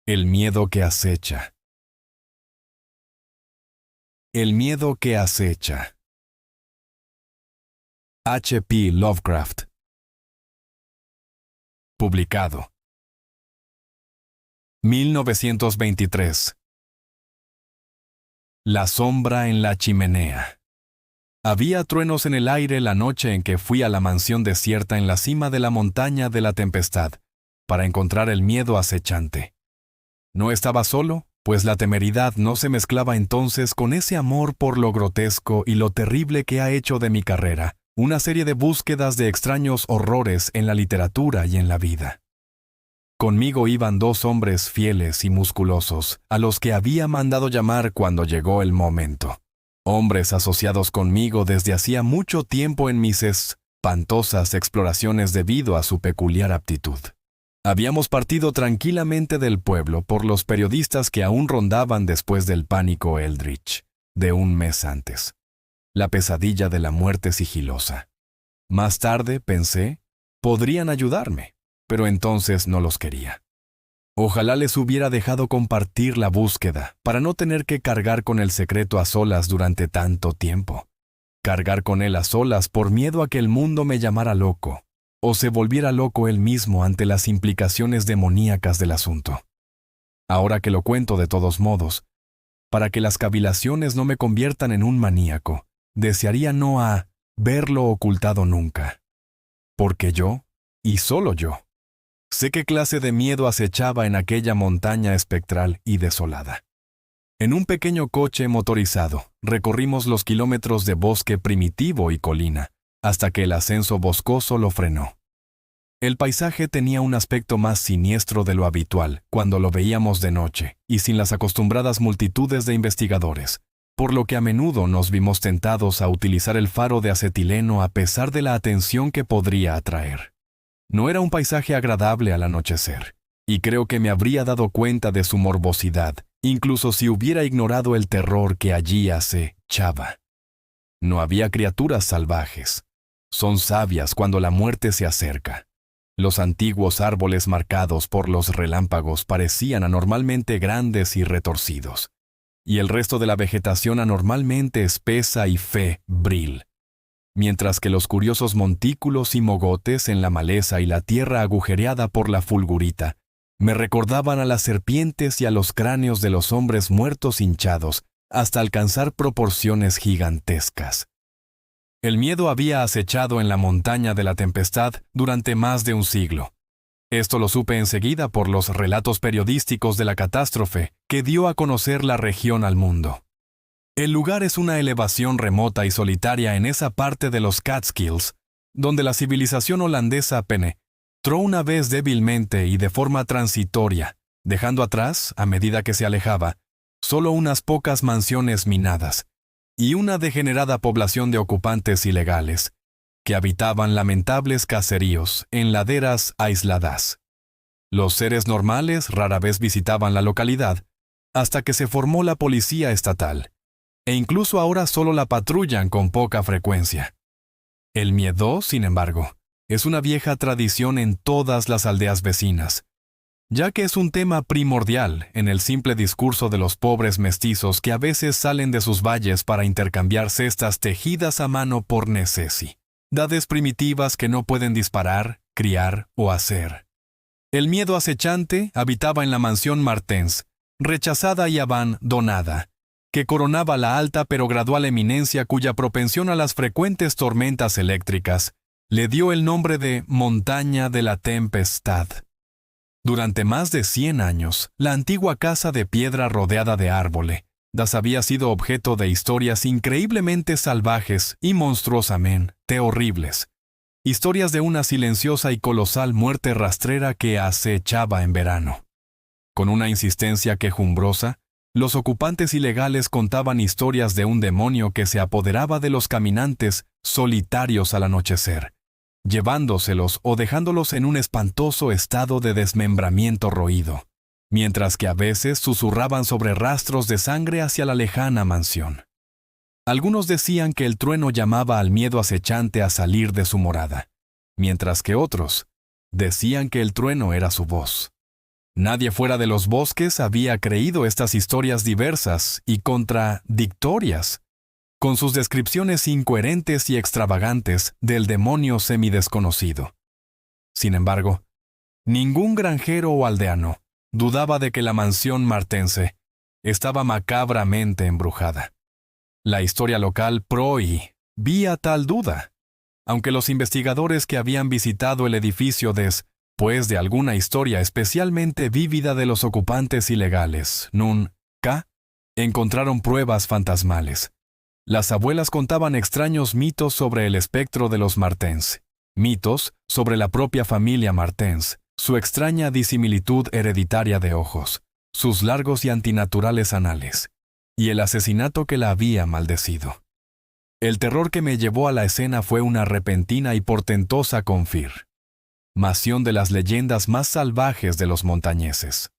El miedo que acecha. El miedo que acecha. H. P. Lovecraft. Publicado. 1923. La sombra en la chimenea. Había truenos en el aire la noche en que fui a la mansión desierta en la cima de la montaña de la tempestad, para encontrar el miedo acechante. No estaba solo, pues la temeridad no se mezclaba entonces con ese amor por lo grotesco y lo terrible que ha hecho de mi carrera una serie de búsquedas de extraños horrores en la literatura y en la vida. Conmigo iban dos hombres fieles y musculosos, a los que había mandado llamar cuando llegó el momento. Hombres asociados conmigo desde hacía mucho tiempo en mis espantosas exploraciones debido a su peculiar aptitud. Habíamos partido tranquilamente del pueblo por los periodistas que aún rondaban después del pánico Eldritch, de un mes antes. La pesadilla de la muerte sigilosa. Más tarde, pensé, podrían ayudarme, pero entonces no los quería. Ojalá les hubiera dejado compartir la búsqueda, para no tener que cargar con el secreto a solas durante tanto tiempo. Cargar con él a solas por miedo a que el mundo me llamara loco, o se volviera loco él mismo ante las implicaciones demoníacas del asunto. Ahora que lo cuento de todos modos, para que las cavilaciones no me conviertan en un maníaco, desearía no haberlo ocultado nunca. Porque yo, y solo yo, sé qué clase de miedo acechaba en aquella montaña espectral y desolada. En un pequeño coche motorizado, recorrimos los kilómetros de bosque primitivo y colina, hasta que el ascenso boscoso lo frenó. El paisaje tenía un aspecto más siniestro de lo habitual cuando lo veíamos de noche y sin las acostumbradas multitudes de investigadores, por lo que a menudo nos vimos tentados a utilizar el faro de acetileno a pesar de la atención que podría atraer. No era un paisaje agradable al anochecer, y creo que me habría dado cuenta de su morbosidad, incluso si hubiera ignorado el terror que allí acechaba. No había criaturas salvajes. Son sabias cuando la muerte se acerca. Los antiguos árboles marcados por los relámpagos parecían anormalmente grandes y retorcidos, y el resto de la vegetación anormalmente espesa y febril, mientras que los curiosos montículos y mogotes en la maleza y la tierra agujereada por la fulgurita me recordaban a las serpientes y a los cráneos de los hombres muertos hinchados hasta alcanzar proporciones gigantescas. El miedo había acechado en la montaña de la tempestad durante más de un siglo. Esto lo supe enseguida por los relatos periodísticos de la catástrofe que dio a conocer la región al mundo. El lugar es una elevación remota y solitaria en esa parte de los Catskills, donde la civilización holandesa penetró una vez débilmente y de forma transitoria, dejando atrás, a medida que se alejaba, solo unas pocas mansiones minadas y una degenerada población de ocupantes ilegales, que habitaban lamentables caseríos en laderas aisladas. Los seres normales rara vez visitaban la localidad, hasta que se formó la policía estatal, e incluso ahora solo la patrullan con poca frecuencia. El miedo, sin embargo, es una vieja tradición en todas las aldeas vecinas, ya que es un tema primordial en el simple discurso de los pobres mestizos que a veces salen de sus valles para intercambiar cestas tejidas a mano por necesidades primitivas que no pueden disparar, criar o hacer. El miedo acechante habitaba en la mansión Martens, rechazada y abandonada, que coronaba la alta pero gradual eminencia cuya propensión a las frecuentes tormentas eléctricas le dio el nombre de Montaña de la Tempestad. Durante más de 100 años, la antigua casa de piedra rodeada de árboles había sido objeto de historias increíblemente salvajes y monstruosamente horribles. Historias de una silenciosa y colosal muerte rastrera que acechaba en verano. Con una insistencia quejumbrosa, los ocupantes ilegales contaban historias de un demonio que se apoderaba de los caminantes solitarios al anochecer, llevándoselos o dejándolos en un espantoso estado de desmembramiento roído, mientras que a veces susurraban sobre rastros de sangre hacia la lejana mansión. Algunos decían que el trueno llamaba al miedo acechante a salir de su morada, mientras que otros decían que el trueno era su voz. Nadie fuera de los bosques había creído estas historias diversas y contradictorias, con sus descripciones incoherentes y extravagantes del demonio semidesconocido. Sin embargo, ningún granjero o aldeano dudaba de que la mansión martense estaba macabramente embrujada. La historia local prohibía tal duda, aunque los investigadores que habían visitado el edificio después de alguna historia especialmente vívida de los ocupantes ilegales, nunca encontraron pruebas fantasmales. Las abuelas contaban extraños mitos sobre el espectro de los Martens, mitos sobre la propia familia Martens, su extraña disimilitud hereditaria de ojos, sus largos y antinaturales anales, y el asesinato que la había maldecido. El terror que me llevó a la escena fue una repentina y portentosa confirmación de las leyendas más salvajes de los montañeses.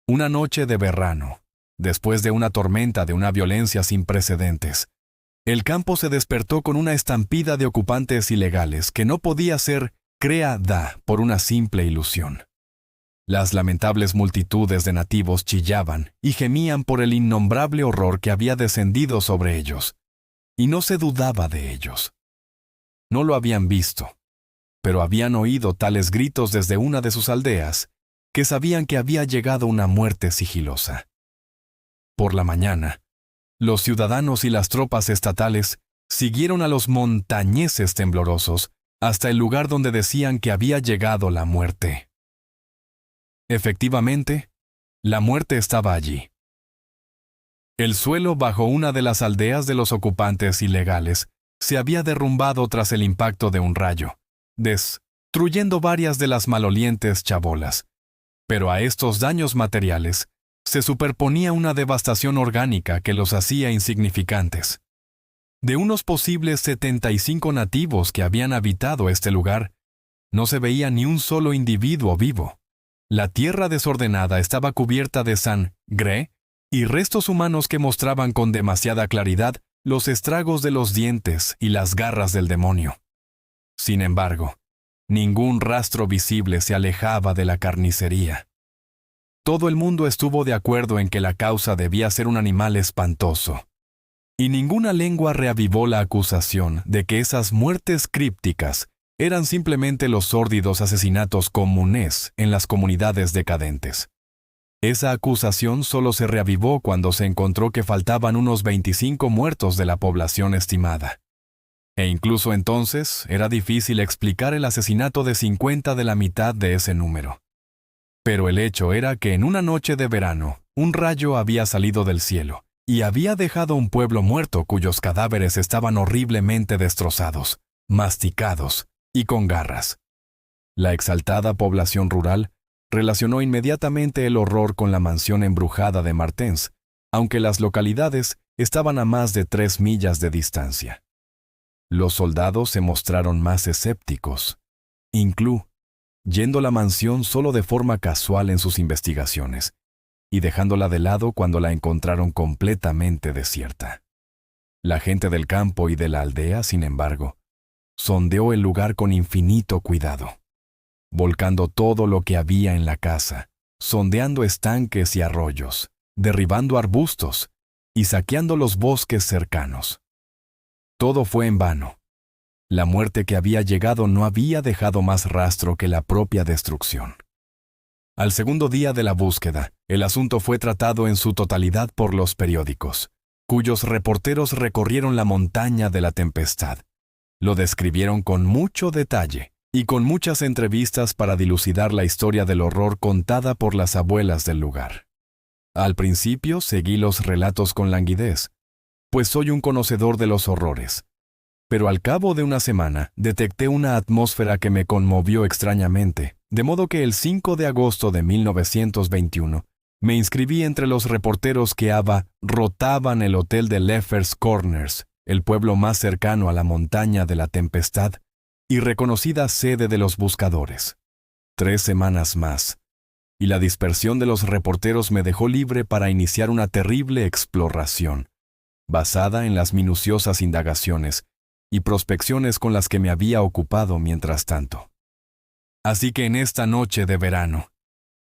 Una noche de verano, después de una tormenta de una violencia sin precedentes, el campo se despertó con una estampida de ocupantes ilegales que no podía ser creada por una simple ilusión. Las lamentables multitudes de nativos chillaban y gemían por el innombrable horror que había descendido sobre ellos, y no se dudaba de ellos. No lo habían visto, pero habían oído tales gritos desde una de sus aldeas, que sabían que había llegado una muerte sigilosa. Por la mañana, los ciudadanos y las tropas estatales siguieron a los montañeses temblorosos hasta el lugar donde decían que había llegado la muerte. Efectivamente, la muerte estaba allí. El suelo bajo una de las aldeas de los ocupantes ilegales se había derrumbado tras el impacto de un rayo, destruyendo varias de las malolientes chabolas. Pero a estos daños materiales se superponía una devastación orgánica que los hacía insignificantes. De unos posibles 75 nativos que habían habitado este lugar, no se veía ni un solo individuo vivo. La tierra desordenada estaba cubierta de sangre y restos humanos que mostraban con demasiada claridad los estragos de los dientes y las garras del demonio. Sin embargo, ningún rastro visible se alejaba de la carnicería. Todo el mundo estuvo de acuerdo en que la causa debía ser un animal espantoso, y ninguna lengua reavivó la acusación de que esas muertes crípticas eran simplemente los sórdidos asesinatos comunes en las comunidades decadentes. Esa acusación solo se reavivó cuando se encontró que faltaban unos 25 muertos de la población estimada. E incluso entonces era difícil explicar el asesinato de 50 de la mitad de ese número. Pero el hecho era que en una noche de verano, un rayo había salido del cielo y había dejado un pueblo muerto cuyos cadáveres estaban horriblemente destrozados, masticados y con garras. La exaltada población rural relacionó inmediatamente el horror con la mansión embrujada de Martens, aunque las localidades estaban a más de 3 millas de distancia. Los soldados se mostraron más escépticos, yendo a la mansión solo de forma casual en sus investigaciones, y dejándola de lado cuando la encontraron completamente desierta. La gente del campo y de la aldea, sin embargo, sondeó el lugar con infinito cuidado, volcando todo lo que había en la casa, sondeando estanques y arroyos, derribando arbustos y saqueando los bosques cercanos. Todo fue en vano. La muerte que había llegado no había dejado más rastro que la propia destrucción. Al segundo día de la búsqueda, el asunto fue tratado en su totalidad por los periódicos, cuyos reporteros recorrieron la montaña de la tempestad. Lo describieron con mucho detalle y con muchas entrevistas para dilucidar la historia del horror contada por las abuelas del lugar. Al principio seguí los relatos con languidez, pues soy un conocedor de los horrores. Pero al cabo de una semana detecté una atmósfera que me conmovió extrañamente, de modo que el 5 de agosto de 1921 me inscribí entre los reporteros que abarrotaban el hotel de Leffers Corners, el pueblo más cercano a la montaña de la tempestad y reconocida sede de los buscadores. 3 semanas más, y la dispersión de los reporteros me dejó libre para iniciar una terrible exploración, basada en las minuciosas indagaciones y prospecciones con las que me había ocupado mientras tanto. Así que en esta noche de verano,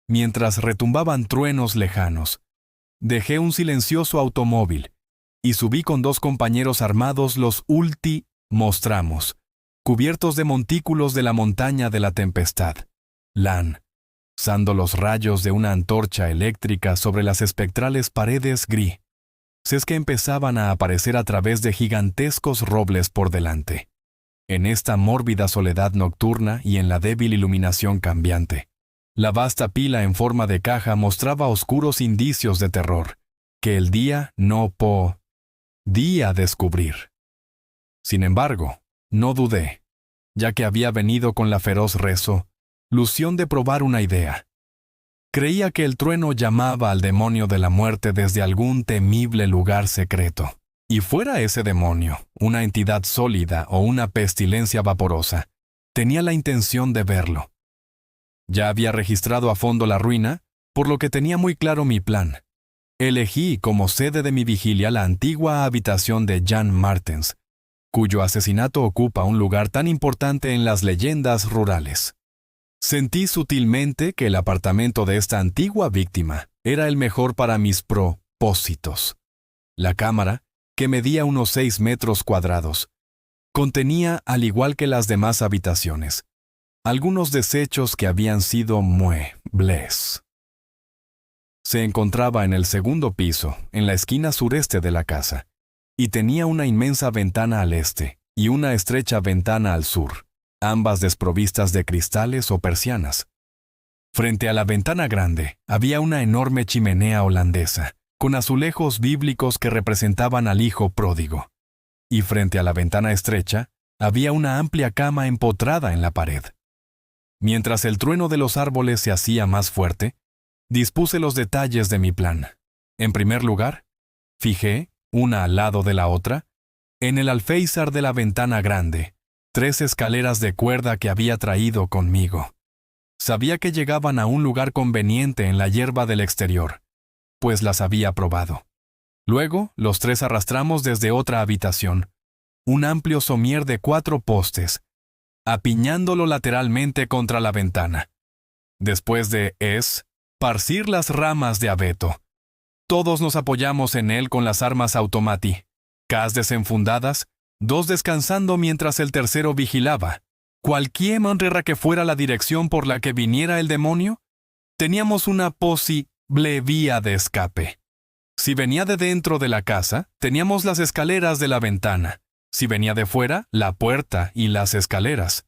mientras retumbaban truenos lejanos. Dejé un silencioso automóvil y subí con 2 compañeros armados los mostramos, cubiertos de montículos de la montaña de la tempestad, lanzando los rayos de una antorcha eléctrica sobre las espectrales paredes grises que empezaban a aparecer a través de gigantescos robles por delante. En esta mórbida soledad nocturna y en la débil iluminación cambiante, la vasta pila en forma de caja mostraba oscuros indicios de terror que el día no podía descubrir. Sin embargo, no dudé, ya que había venido con la feroz resolución de probar una idea. Creía que el trueno llamaba al demonio de la muerte desde algún temible lugar secreto. Y fuera ese demonio, una entidad sólida o una pestilencia vaporosa, tenía la intención de verlo. Ya había registrado a fondo la ruina, por lo que tenía muy claro mi plan. Elegí como sede de mi vigilia la antigua habitación de Jan Martens, cuyo asesinato ocupa un lugar tan importante en las leyendas rurales. Sentí sutilmente que el apartamento de esta antigua víctima era el mejor para mis propósitos. La cámara, que medía unos 6 metros cuadrados, contenía, al igual que las demás habitaciones, algunos desechos que habían sido muebles. Se encontraba en el segundo piso, en la esquina sureste de la casa, y tenía una inmensa ventana al este y una estrecha ventana al sur, ambas desprovistas de cristales o persianas. Frente a la ventana grande había una enorme chimenea holandesa, con azulejos bíblicos que representaban al hijo pródigo, y frente a la ventana estrecha había una amplia cama empotrada en la pared. Mientras el trueno de los árboles se hacía más fuerte, dispuse los detalles de mi plan. En primer lugar, fijé, una al lado de la otra, en el alféizar de la ventana grande, 3 escaleras de cuerda que había traído conmigo. Sabía que llegaban a un lugar conveniente en la hierba del exterior, pues las había probado. Luego, los 3 arrastramos desde otra habitación un amplio somier de 4 postes, apiñándolo lateralmente contra la ventana. Después de esparcir las ramas de abeto, todos nos apoyamos en él con las armas automáticas desenfundadas, 2 descansando mientras el tercero vigilaba. Cualquier manera que fuera la dirección por la que viniera el demonio, teníamos una posible vía de escape. Si venía de dentro de la casa, teníamos las escaleras de la ventana. Si venía de fuera, la puerta y las escaleras.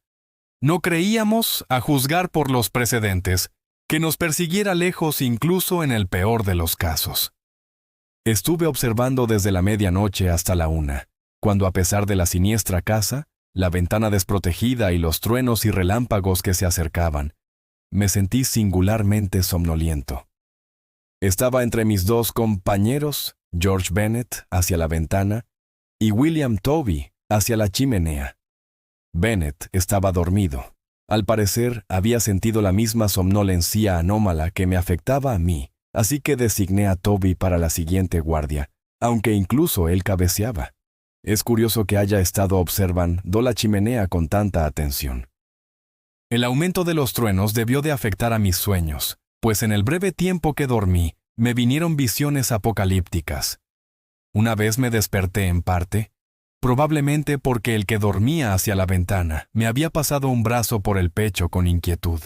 No creíamos, a juzgar por los precedentes, que nos persiguiera lejos incluso en el peor de los casos. Estuve observando desde la medianoche hasta la 1, cuando a pesar de la siniestra casa, la ventana desprotegida y los truenos y relámpagos que se acercaban, me sentí singularmente somnoliento. Estaba entre mis 2 compañeros, George Bennet hacia la ventana y William Toby hacia la chimenea. Bennet estaba dormido. Al parecer, había sentido la misma somnolencia anómala que me afectaba a mí, así que designé a Toby para la siguiente guardia, aunque incluso él cabeceaba. Es curioso que haya estado observando la chimenea con tanta atención. El aumento de los truenos debió de afectar a mis sueños, pues en el breve tiempo que dormí, me vinieron visiones apocalípticas. Una vez me desperté en parte, probablemente porque el que dormía hacia la ventana me había pasado un brazo por el pecho con inquietud.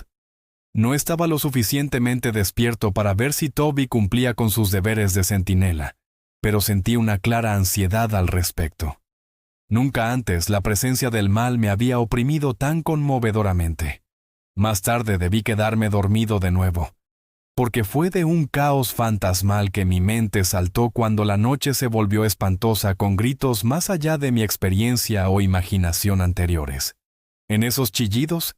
No estaba lo suficientemente despierto para ver si Toby cumplía con sus deberes de centinela, pero sentí una clara ansiedad al respecto. Nunca antes la presencia del mal me había oprimido tan conmovedoramente. Más tarde debí quedarme dormido de nuevo, porque fue de un caos fantasmal que mi mente saltó cuando la noche se volvió espantosa con gritos más allá de mi experiencia o imaginación anteriores. En esos chillidos,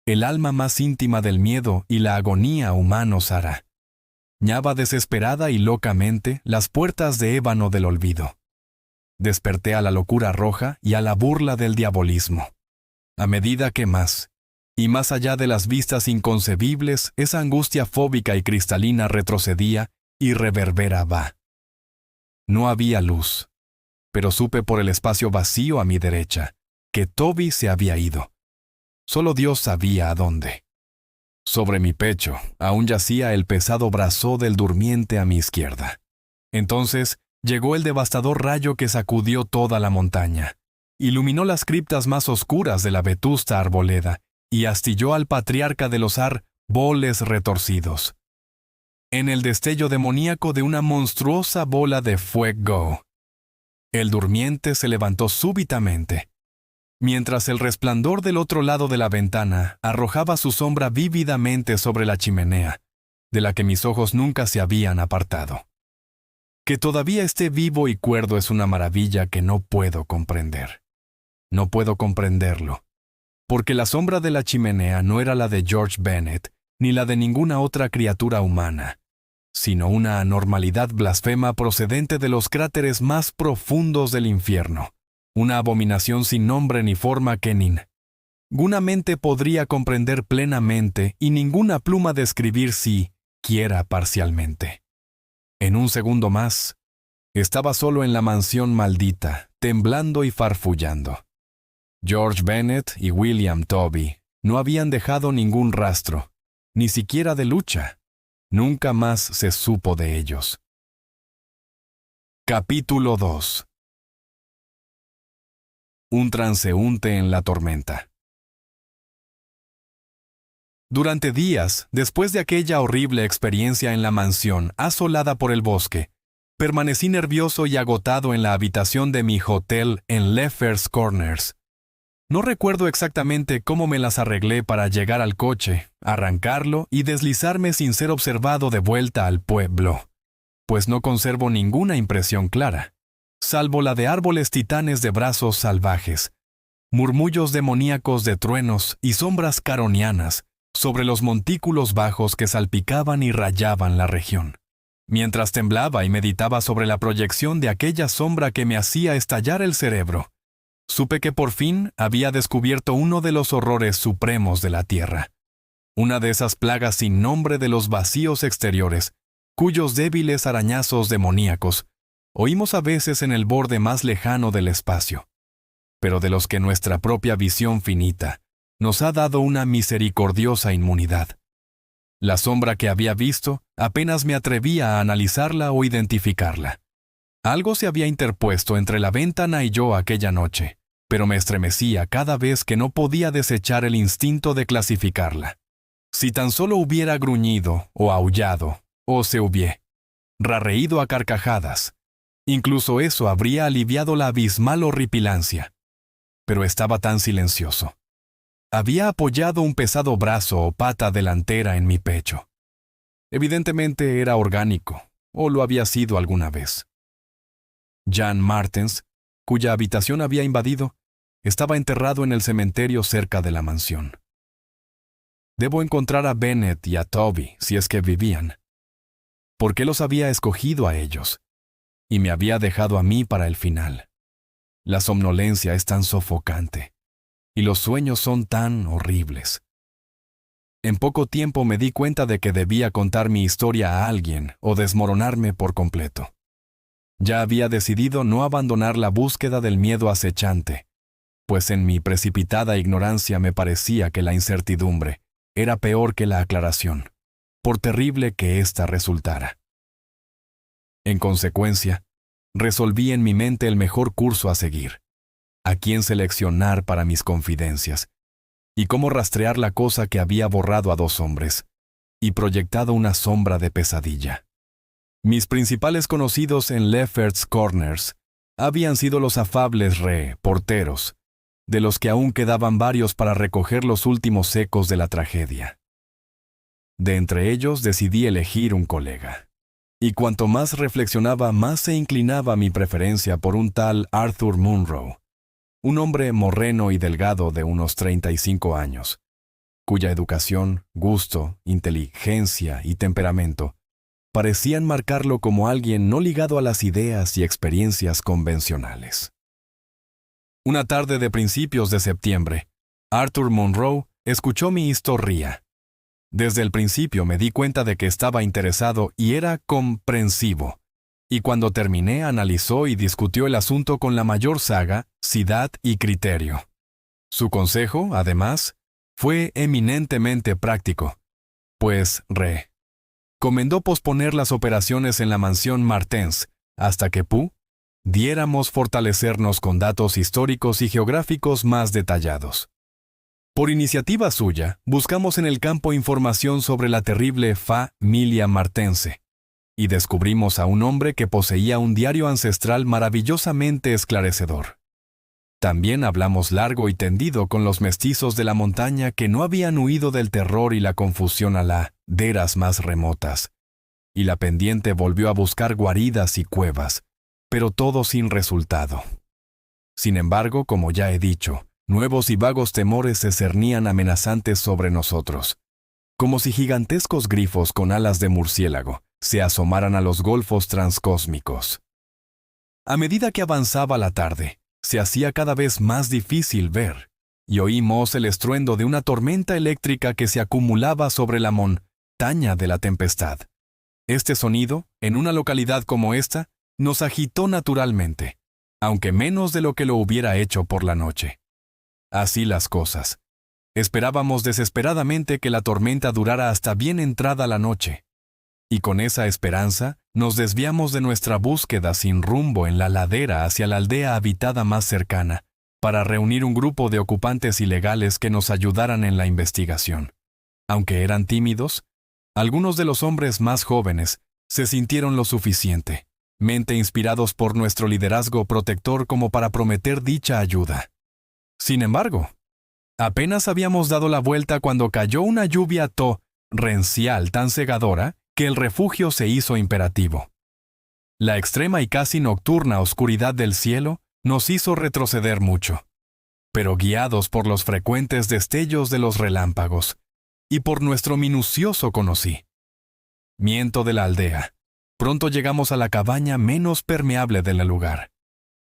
el alma más íntima del miedo y la agonía humanos arañaba desesperada y locamente las puertas de ébano del olvido. Desperté a la locura roja y a la burla del diabolismo. A medida que más, y más allá de las vistas inconcebibles, esa angustia fóbica y cristalina retrocedía y reverberaba. No había luz, pero supe por el espacio vacío a mi derecha que Toby se había ido. Solo Dios sabía a dónde. Sobre mi pecho aún yacía el pesado brazo del durmiente a mi izquierda. Entonces llegó el devastador rayo que sacudió toda la montaña, iluminó las criptas más oscuras de la vetusta arboleda y astilló al patriarca de los árboles retorcidos. En el destello demoníaco de una monstruosa bola de fuego, el durmiente se levantó súbitamente, mientras el resplandor del otro lado de la ventana arrojaba su sombra vívidamente sobre la chimenea, de la que mis ojos nunca se habían apartado. Que todavía esté vivo y cuerdo es una maravilla que no puedo comprender. No puedo comprenderlo, porque la sombra de la chimenea no era la de George Bennet, ni la de ninguna otra criatura humana, sino una anormalidad blasfema procedente de los cráteres más profundos del infierno, una abominación sin nombre ni forma que ninguna mente podría comprender plenamente y ninguna pluma describir siquiera parcialmente. En un segundo más, estaba solo en la mansión maldita, temblando y farfullando. George Bennet y William Toby no habían dejado ningún rastro, ni siquiera de lucha. Nunca más se supo de ellos. Capítulo 2. Un transeúnte en la tormenta. Durante días, después de aquella horrible experiencia en la mansión asolada por el bosque, permanecí nervioso y agotado en la habitación de mi hotel en Lefferts Corners. No recuerdo exactamente cómo me las arreglé para llegar al coche, arrancarlo y deslizarme sin ser observado de vuelta al pueblo, pues no conservo ninguna impresión clara, salvo la de árboles titanes de brazos salvajes, murmullos demoníacos de truenos y sombras caronianas sobre los montículos bajos que salpicaban y rayaban la región. Mientras temblaba y meditaba sobre la proyección de aquella sombra que me hacía estallar el cerebro, supe que por fin había descubierto uno de los horrores supremos de la tierra. Una de esas plagas sin nombre de los vacíos exteriores, cuyos débiles arañazos demoníacos oímos a veces en el borde más lejano del espacio, pero de los que nuestra propia visión finita nos ha dado una misericordiosa inmunidad. La sombra que había visto apenas me atrevía a analizarla o identificarla. Algo se había interpuesto entre la ventana y yo aquella noche, pero me estremecía cada vez que no podía desechar el instinto de clasificarla. Si tan solo hubiera gruñido o aullado, o se hubiera reído a carcajadas, incluso eso habría aliviado la abismal horripilancia. Pero estaba tan silencioso. Había apoyado un pesado brazo o pata delantera en mi pecho. Evidentemente era orgánico, o lo había sido alguna vez. Jan Martens, cuya habitación había invadido, estaba enterrado en el cementerio cerca de la mansión. Debo encontrar a Bennet y a Toby, si es que vivían. ¿Por qué los había escogido a ellos? Y me había dejado a mí para el final. La somnolencia es tan sofocante, y los sueños son tan horribles. En poco tiempo me di cuenta de que debía contar mi historia a alguien o desmoronarme por completo. Ya había decidido no abandonar la búsqueda del miedo acechante, pues en mi precipitada ignorancia me parecía que la incertidumbre era peor que la aclaración, por terrible que ésta resultara. En consecuencia, resolví en mi mente el mejor curso a seguir, a quién seleccionar para mis confidencias, y cómo rastrear la cosa que había borrado a dos hombres y proyectado una sombra de pesadilla. Mis principales conocidos en Lefferts Corners habían sido los afables porteros, de los que aún quedaban varios para recoger los últimos ecos de la tragedia. De entre ellos decidí elegir un colega, y cuanto más reflexionaba, más se inclinaba mi preferencia por un tal Arthur Munro, un hombre morreno y delgado de unos 35 años, cuya educación, gusto, inteligencia y temperamento parecían marcarlo como alguien no ligado a las ideas y experiencias convencionales. Una tarde de principios de septiembre, Arthur Munro escuchó mi historia. Desde el principio me di cuenta de que estaba interesado y era comprensivo, y cuando terminé analizó y discutió el asunto con la mayor sagacidad y criterio. Su consejo, además, fue eminentemente práctico, pues recomendó posponer las operaciones en la mansión Martens hasta que pudiéramos fortalecernos con datos históricos y geográficos más detallados. Por iniciativa suya, buscamos en el campo información sobre la terrible familia martense y descubrimos a un hombre que poseía un diario ancestral maravillosamente esclarecedor. También hablamos largo y tendido con los mestizos de la montaña que no habían huido del terror y la confusión a laderas más remotas, y la pendiente volvió a buscar guaridas y cuevas, pero todo sin resultado. Sin embargo, como ya he dicho, nuevos y vagos temores se cernían amenazantes sobre nosotros, como si gigantescos grifos con alas de murciélago se asomaran a los golfos transcósmicos. A medida que avanzaba la tarde, se hacía cada vez más difícil ver, y oímos el estruendo de una tormenta eléctrica que se acumulaba sobre la montaña de la tempestad. Este sonido, en una localidad como esta, nos agitó naturalmente, aunque menos de lo que lo hubiera hecho por la noche. Así las cosas. Esperábamos desesperadamente que la tormenta durara hasta bien entrada la noche, y con esa esperanza nos desviamos de nuestra búsqueda sin rumbo en la ladera hacia la aldea habitada más cercana, para reunir un grupo de ocupantes ilegales que nos ayudaran en la investigación. Aunque eran tímidos, algunos de los hombres más jóvenes se sintieron lo suficientemente inspirados por nuestro liderazgo protector como para prometer dicha ayuda. Sin embargo, apenas habíamos dado la vuelta cuando cayó una lluvia torrencial tan cegadora que el refugio se hizo imperativo. La extrema y casi nocturna oscuridad del cielo nos hizo retroceder mucho, pero guiados por los frecuentes destellos de los relámpagos y por nuestro minucioso conocimiento de la aldea, pronto llegamos a la cabaña menos permeable del lugar,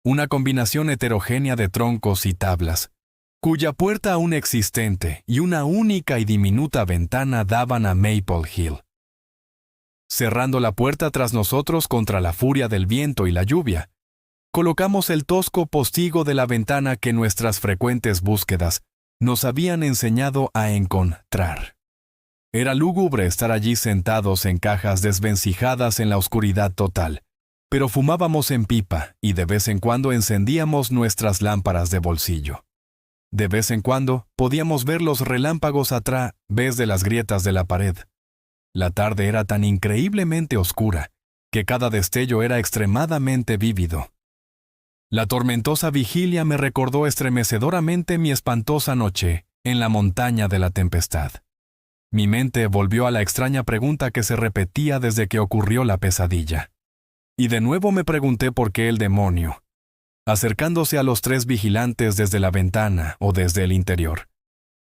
una combinación heterogénea de troncos y tablas, cuya puerta aún existente y una única y diminuta ventana daban a Maple Hill. Cerrando la puerta tras nosotros contra la furia del viento y la lluvia, colocamos el tosco postigo de la ventana que nuestras frecuentes búsquedas nos habían enseñado a encontrar. Era lúgubre estar allí sentados en cajas desvencijadas en la oscuridad total, pero fumábamos en pipa y de vez en cuando encendíamos nuestras lámparas de bolsillo. De vez en cuando podíamos ver los relámpagos a través de las grietas de la pared. La tarde era tan increíblemente oscura que cada destello era extremadamente vívido. La tormentosa vigilia me recordó estremecedoramente mi espantosa noche en la montaña de la tempestad. Mi mente volvió a la extraña pregunta que se repetía desde que ocurrió la pesadilla. Y de nuevo me pregunté por qué el demonio, acercándose a los tres vigilantes desde la ventana o desde el interior,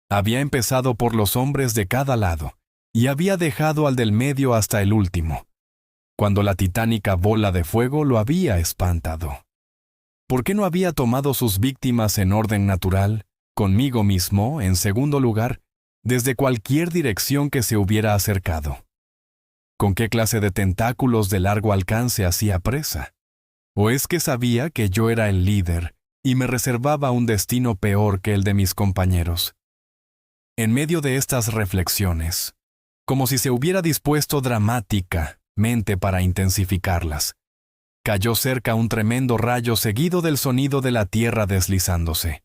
había empezado por los hombres de cada lado y había dejado al del medio hasta el último, cuando la titánica bola de fuego lo había espantado. ¿Por qué no había tomado sus víctimas en orden natural, conmigo mismo, en segundo lugar, desde cualquier dirección que se hubiera acercado? ¿Con qué clase de tentáculos de largo alcance hacía presa? ¿O es que sabía que yo era el líder y me reservaba un destino peor que el de mis compañeros? En medio de estas reflexiones, como si se hubiera dispuesto dramáticamente para intensificarlas, cayó cerca un tremendo rayo seguido del sonido de la tierra deslizándose.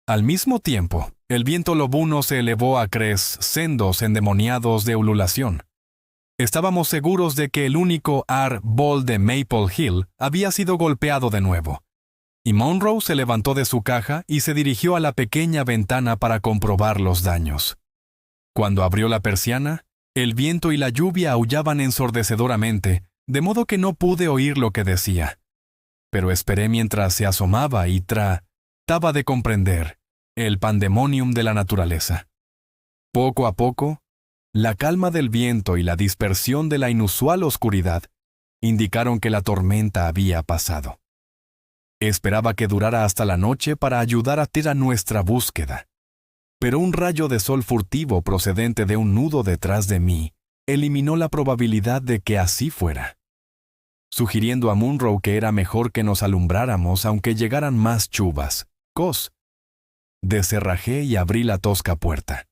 Al mismo tiempo, el viento lobuno se elevó a crescendos endemoniados de ululación. Estábamos seguros de que el único árbol de Maple Hill había sido golpeado de nuevo, y Monroe se levantó de su caja y se dirigió a la pequeña ventana para comprobar los daños. Cuando abrió la persiana, el viento y la lluvia aullaban ensordecedoramente, de modo que no pude oír lo que decía. Pero esperé mientras se asomaba y trataba de comprender el pandemonium de la naturaleza. Poco a poco, la calma del viento y la dispersión de la inusual oscuridad indicaron que la tormenta había pasado. Esperaba que durara hasta la noche para ayudar a nuestra búsqueda. Pero un rayo de sol furtivo procedente de un nudo detrás de mí eliminó la probabilidad de que así fuera, sugiriendo a Monroe que era mejor que nos alumbráramos aunque llegaran más chubascos. Descerrajé y abrí la tosca puerta.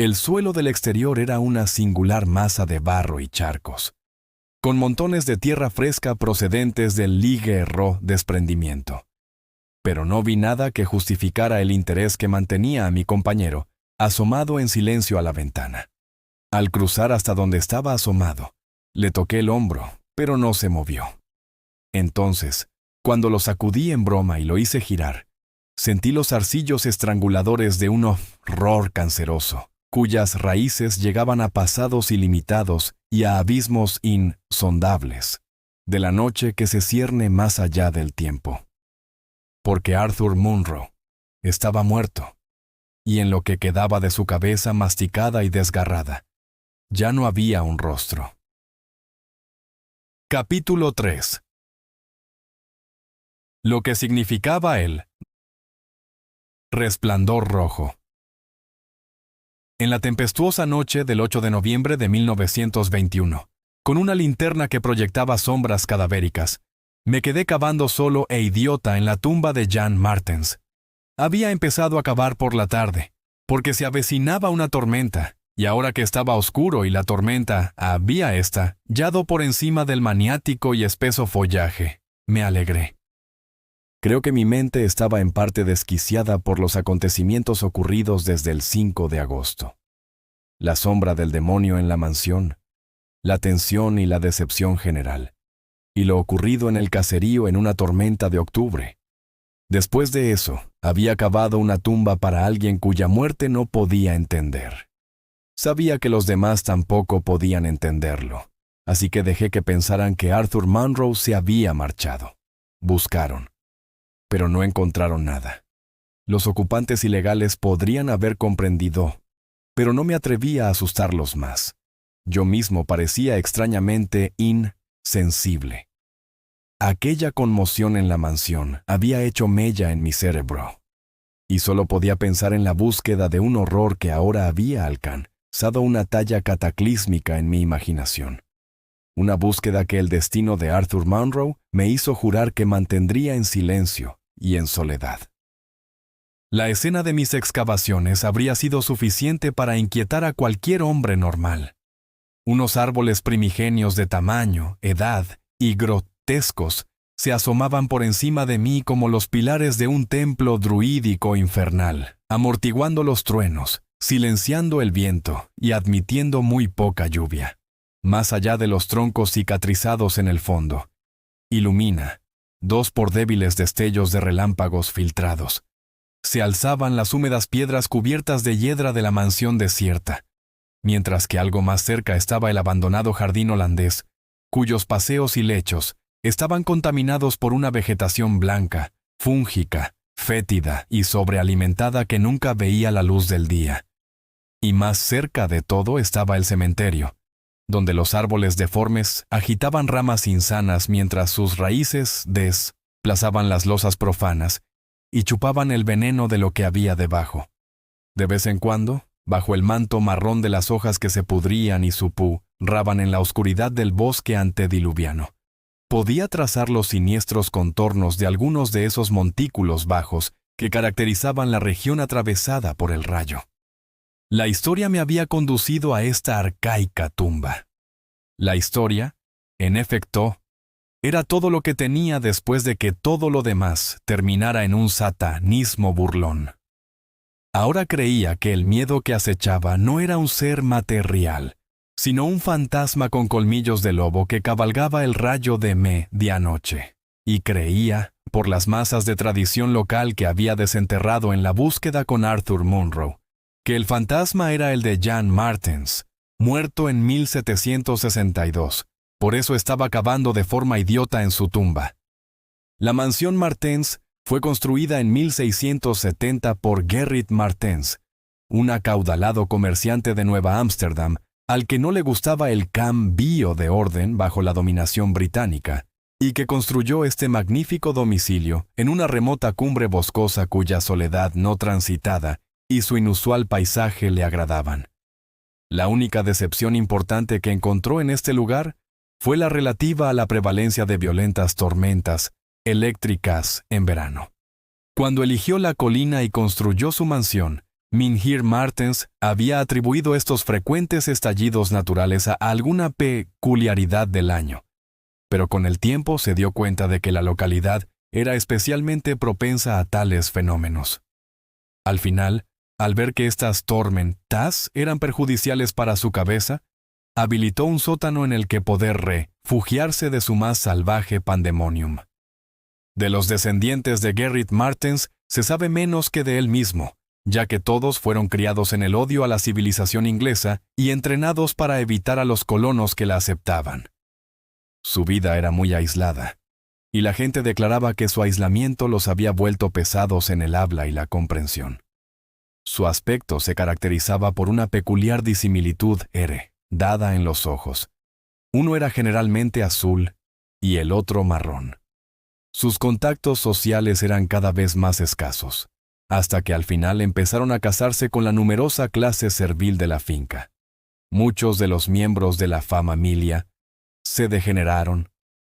El suelo del exterior era una singular masa de barro y charcos, con montones de tierra fresca procedentes del ligero desprendimiento. Pero no vi nada que justificara el interés que mantenía a mi compañero, asomado en silencio a la ventana. Al cruzar hasta donde estaba asomado, le toqué el hombro, pero no se movió. Entonces, cuando lo sacudí en broma y lo hice girar, sentí los zarcillos estranguladores de un horror canceroso, cuyas raíces llegaban a pasados ilimitados y a abismos insondables, de la noche que se cierne más allá del tiempo. Porque Arthur Munro estaba muerto, y en lo que quedaba de su cabeza masticada y desgarrada, ya no había un rostro. Capítulo 3. Lo que significaba el resplandor rojo. En la tempestuosa noche del 8 de noviembre de 1921, con una linterna que proyectaba sombras cadavéricas, me quedé cavando solo e idiota en la tumba de Jan Martens. Había empezado a cavar por la tarde, porque se avecinaba una tormenta, y ahora que estaba oscuro y la tormenta había estallado por encima del maniático y espeso follaje, me alegré. Creo que mi mente estaba en parte desquiciada por los acontecimientos ocurridos desde el 5 de agosto. La sombra del demonio en la mansión, la tensión y la decepción general, y lo ocurrido en el caserío en una tormenta de octubre. Después de eso, había cavado una tumba para alguien cuya muerte no podía entender. Sabía que los demás tampoco podían entenderlo, así que dejé que pensaran que Arthur Munro se había marchado. Buscaron, pero no encontraron nada. Los ocupantes ilegales podrían haber comprendido, pero no me atrevía a asustarlos más. Yo mismo parecía extrañamente insensible. Aquella conmoción en la mansión había hecho mella en mi cerebro, y solo podía pensar en la búsqueda de un horror que ahora había alcanzado una talla cataclísmica en mi imaginación. Una búsqueda que el destino de Arthur Munro me hizo jurar que mantendría en silencio y en soledad. La escena de mis excavaciones habría sido suficiente para inquietar a cualquier hombre normal. Unos árboles primigenios de tamaño, edad y grotescos se asomaban por encima de mí como los pilares de un templo druídico infernal, amortiguando los truenos, silenciando el viento y admitiendo muy poca lluvia. Más allá de los troncos cicatrizados en el fondo, ilumina, dos por débiles destellos de relámpagos filtrados, se alzaban las húmedas piedras cubiertas de hiedra de la mansión desierta, mientras que algo más cerca estaba el abandonado jardín holandés, cuyos paseos y lechos estaban contaminados por una vegetación blanca, fúngica, fétida y sobrealimentada que nunca veía la luz del día. Y más cerca de todo estaba el cementerio, donde los árboles deformes agitaban ramas insanas mientras sus raíces desplazaban las losas profanas y chupaban el veneno de lo que había debajo. De vez en cuando, bajo el manto marrón de las hojas que se pudrían y supurraban en la oscuridad del bosque antediluviano, podía trazar los siniestros contornos de algunos de esos montículos bajos que caracterizaban la región atravesada por el rayo. La historia me había conducido a esta arcaica tumba. La historia, en efecto, era todo lo que tenía después de que todo lo demás terminara en un satanismo burlón. Ahora creía que el miedo que acechaba no era un ser material, sino un fantasma con colmillos de lobo que cabalgaba el rayo de medianoche, y creía, por las masas de tradición local que había desenterrado en la búsqueda con Arthur Munro, que el fantasma era el de Jan Martens, muerto en 1762. Por eso estaba cavando de forma idiota en su tumba. La mansión Martens fue construida en 1670 por Gerrit Martens, un acaudalado comerciante de Nueva Ámsterdam, al que no le gustaba el cambio de orden bajo la dominación británica, y que construyó este magnífico domicilio en una remota cumbre boscosa cuya soledad no transitada y su inusual paisaje le agradaban. La única decepción importante que encontró en este lugar fue la relativa a la prevalencia de violentas tormentas eléctricas en verano. Cuando eligió la colina y construyó su mansión, Mynheer Martens había atribuido estos frecuentes estallidos naturales a alguna peculiaridad del año, pero con el tiempo se dio cuenta de que la localidad era especialmente propensa a tales fenómenos. Al final, al ver que estas tormentas eran perjudiciales para su cabeza, habilitó un sótano en el que poder refugiarse de su más salvaje pandemonium. De los descendientes de Gerrit Martens se sabe menos que de él mismo, ya que todos fueron criados en el odio a la civilización inglesa y entrenados para evitar a los colonos que la aceptaban. Su vida era muy aislada, y la gente declaraba que su aislamiento los había vuelto pesados en el habla y la comprensión. Su aspecto se caracterizaba por una peculiar disimilitud dada en los ojos. Uno era generalmente azul y el otro marrón. Sus contactos sociales eran cada vez más escasos, hasta que al final empezaron a casarse con la numerosa clase servil de la finca. Muchos de los miembros de la familia se degeneraron,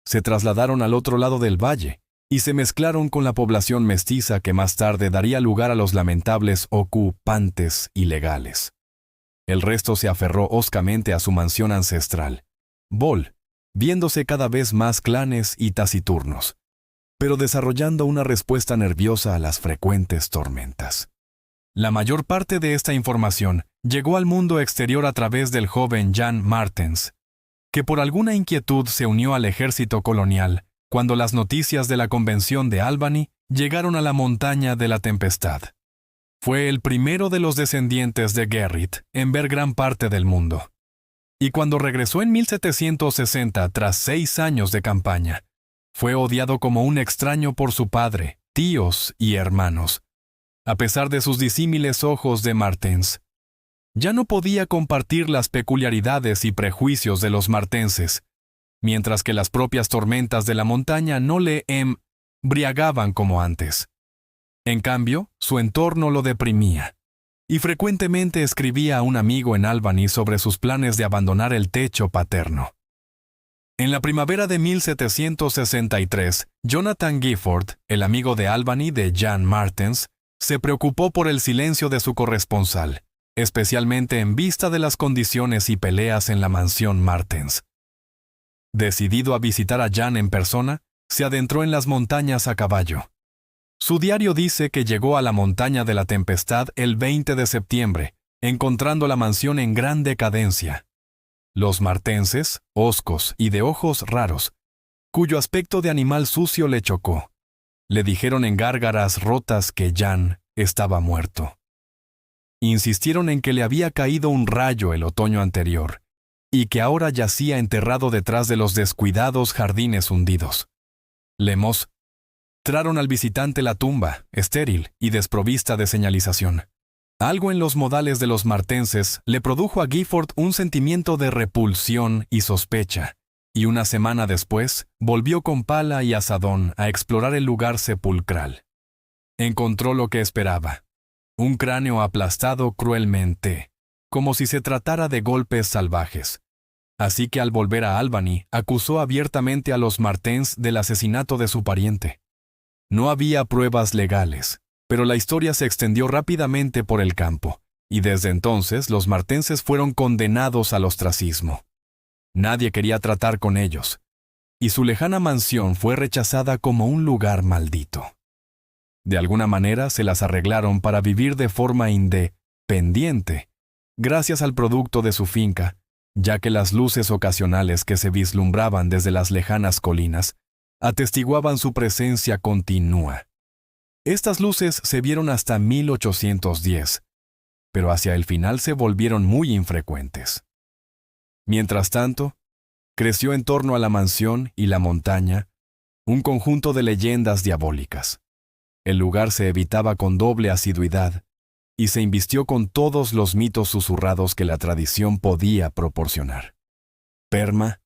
se trasladaron al otro lado del valle y se mezclaron con la población mestiza que más tarde daría lugar a los lamentables ocupantes ilegales. El resto se aferró hoscamente a su mansión ancestral, Bol, viéndose cada vez más clanes y taciturnos, pero desarrollando una respuesta nerviosa a las frecuentes tormentas. La mayor parte de esta información llegó al mundo exterior a través del joven Jan Martens, que por alguna inquietud se unió al ejército colonial cuando las noticias de la Convención de Albany llegaron a la montaña de la tempestad. Fue el primero de los descendientes de Gerrit en ver gran parte del mundo. Y cuando regresó en 1760 tras 6 años de campaña, fue odiado como un extraño por su padre, tíos y hermanos, a pesar de sus disímiles ojos de Martens. Ya no podía compartir las peculiaridades y prejuicios de los martenses, mientras que las propias tormentas de la montaña no le embriagaban como antes. En cambio, su entorno lo deprimía, y frecuentemente escribía a un amigo en Albany sobre sus planes de abandonar el techo paterno. En la primavera de 1763, Jonathan Gifford, el amigo de Albany de Jan Martens, se preocupó por el silencio de su corresponsal, especialmente en vista de las condiciones y peleas en la mansión Martens. Decidido a visitar a Jan en persona, se adentró en las montañas a caballo. Su diario dice que llegó a la montaña de la tempestad el 20 de septiembre, encontrando la mansión en gran decadencia. Los martenses, hoscos y de ojos raros, cuyo aspecto de animal sucio le chocó, le dijeron en gárgaras rotas que Jan estaba muerto. Insistieron en que le había caído un rayo el otoño anterior y que ahora yacía enterrado detrás de los descuidados jardines hundidos. Le mostraron al visitante la tumba, estéril y desprovista de señalización. Algo en los modales de los martenses le produjo a Gifford un sentimiento de repulsión y sospecha, y una semana después volvió con pala y azadón a explorar el lugar sepulcral. Encontró lo que esperaba: un cráneo aplastado cruelmente, como si se tratara de golpes salvajes. Así que al volver a Albany, acusó abiertamente a los Martens del asesinato de su pariente. No había pruebas legales, pero la historia se extendió rápidamente por el campo, y desde entonces los martenses fueron condenados al ostracismo. Nadie quería tratar con ellos, y su lejana mansión fue rechazada como un lugar maldito. De alguna manera se las arreglaron para vivir de forma independiente, gracias al producto de su finca, ya que las luces ocasionales que se vislumbraban desde las lejanas colinas atestiguaban su presencia continua. Estas luces se vieron hasta 1810, pero hacia el final se volvieron muy infrecuentes. Mientras tanto, creció en torno a la mansión y la montaña un conjunto de leyendas diabólicas. El lugar se evitaba con doble asiduidad y se invistió con todos los mitos susurrados que la tradición podía proporcionar. Perma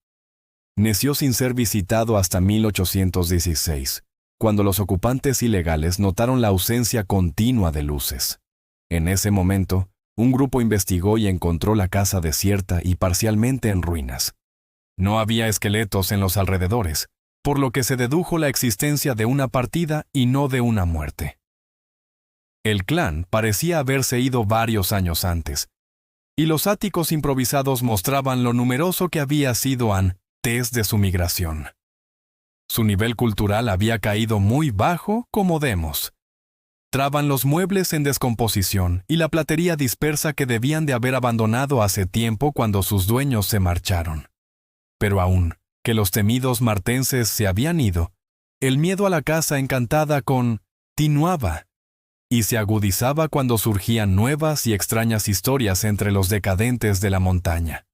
neció sin ser visitado hasta 1816, cuando los ocupantes ilegales notaron la ausencia continua de luces. En ese momento, un grupo investigó y encontró la casa desierta y parcialmente en ruinas. No había esqueletos en los alrededores, por lo que se dedujo la existencia de una partida y no de una muerte. El clan parecía haberse ido varios años antes, y los áticos improvisados mostraban lo numeroso que había sido antes de su migración. Su nivel cultural había caído muy bajo, como vemos. Traban los muebles en descomposición y la platería dispersa que debían de haber abandonado hace tiempo cuando sus dueños se marcharon. Pero aún que los temidos martenses se habían ido, el miedo a la casa encantada continuaba y se agudizaba cuando surgían nuevas y extrañas historias entre los decadentes de la montaña.